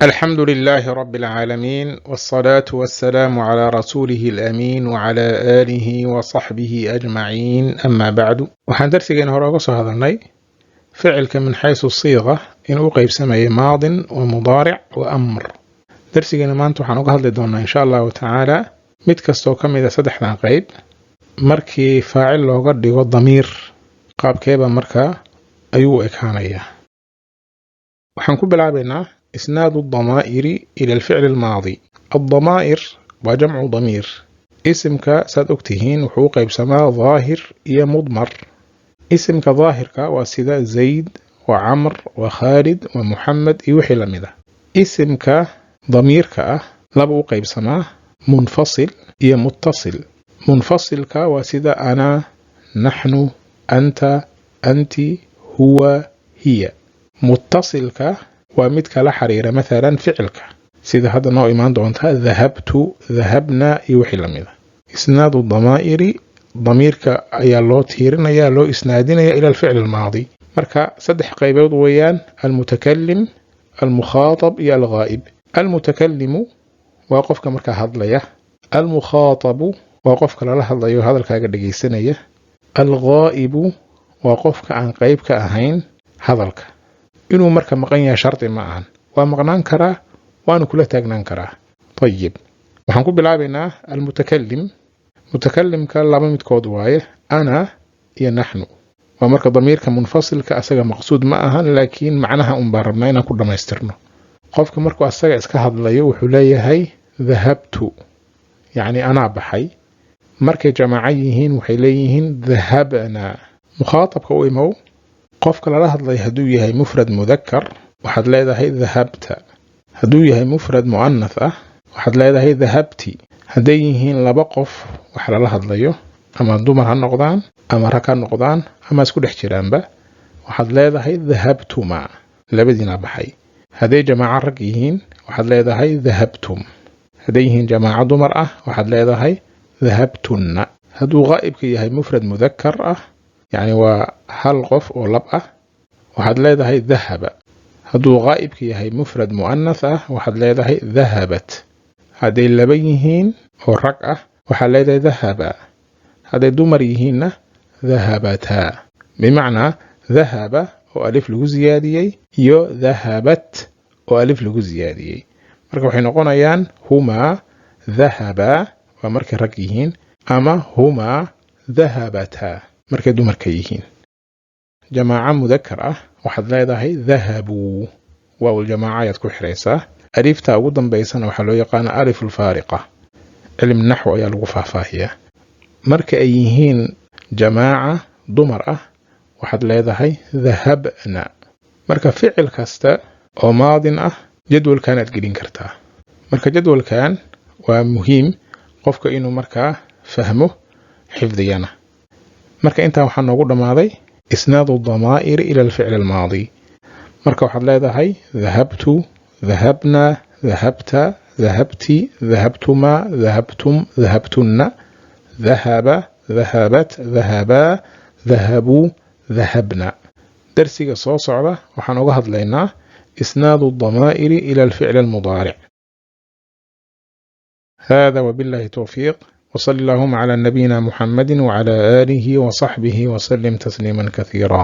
الحمد لله رب العالمين، والصلاة والسلام على رسوله الأمين وعلى آله وصحبه أجمعين. أما بعد، waxaan darsigeena hore uga soo hadalnay ficilka min xaysu siiqa inuu u qaybsamayo maadin wa mudaaric wa amr. darsigeena maanta waxaan uga hadli doonaa insha allahu tacaala mid kastoo ka mid a saddexdan qayb markii faacil looga dhigo damiir qaabkeeba markaa ayuu u ekaanayaa. waxaan ku bilaabaynaa إسناد الضمائر إلى الفعل الماضي. الضمائر وجمع ضمير اسمك سادكتهين وحقوق بسماء ظاهر يا مضمر. اسمك ظاهر وسيدا زيد وعمر وخالد ومحمد يوحي لمذا. اسمك ضميرك لبقوق بسماء منفصل يا متصل. منفصل وسيدا أنا نحن أنت أنت هو هي. متصل ومد كلا حريرة مثلا فعلك سيدا هذا نوع إيمان دونتها ذهبت ذهبنا يوحي لمذا. إسناد الضمائر ضميرك أي الله تيرنا يا لو إسنادنا إلى الفعل الماضي. مركا صدح قيبود ويان المتكلم المخاطب يا الغائب. المتكلم وقفك مركا هضلية. المخاطب وقفك لا هضلية هذا الكاقر دقيسنية. الغائب وقفك عن قيبك أهين هذلك inuu marka maqan yahay sharti ma ahan, waa maqnaan karaa waanu kula taagnaan karaa. طيب waxaan ku bilaabaynaa almutakallim. mutakallimka laba midkood waaye ana iyo nahnu. waa marka damiirka munfasilka asaga maqsuud ma ahan, laakiin macnaha un baan rabnaa inaan ku dhamaystirno. qofka markuu asaga iska hadlayo wuxuu leeyahay dhahabtu, yacni anaa baxay. markay jamaaca yihiin waxay leeyihiin dhahabna. mukhaatabka u imow qofka lala hadlay hadduu yahay mufrad mudhakkar waxaad leedahay dhahabta. hadduu yahay mufrad mu'annath ah waxaad leedahay dhahabti. hadday yihiin laba qof wax lala hadlayo ama dumar ha noqdaan ama rag ha noqdaan ama isku dhex jiraanba waxaad leedahay dhahabtuma, labadiina baxay. hadday jamaaca rag yihiin waxaad leedahay dhahabtum. hadday yihiin jamaaca dumar ah waxaad leedahay dhahabtunna. hadduu ghaa'ibka yahay mufrad mudhakkar ah يعني وهل قف أو لبأ وحد لا ده ذهب. هدو غائب كي هي مفرد مؤنثة وحد لا ده ذهبت. هذي اللبيهين أو ركعة وحد لا ده ذهب. هذي دمريهن ذهبتا، بمعنى ذهب وألف له زيادية يو ذهبت وألف له زيادية. مركب حين قلنا يان هما ذهبا ومركب ركيهين أما هما ذهبتا markay dumarka yihiin. jamaaca mudhakkar ah waxaad leedahay dhahabu. waaw jamaaca ayaad ku xiraysaa. alifta ugu dambaysana waxaa loo yaqaan aliful faariqa. cilm naxw ayaa lagu faahfaahiyaa. marka ay yihiin jamaaca dumar ah waxaad leedahay dhahabna. marka ficil kasta oo maadin ah jadwalkan aad gelin kartaa. marka jadwalkan waa muhiim qofka inuu markaa fahmo xifdiyana. marka intaa waxaa noogu dhamaaday isnaadu dhamaa'ir ila alficl almaadi. marka waxaad leedahay dhahabtu dhahabna dhahabta dhahabti dhahabtuma dhahabtum dhahabtunna dhahaba dhahabat dhahaba dhahabu dhahabna. darsiga soo socda waxaan uga hadlaynaa isnaadu dhamaa'ir ila alficl almudaaric. هذا وبالله توفيق، وصلى اللهم على نبينا محمد وعلى آله وصحبه وسلم تسليما كثيرا.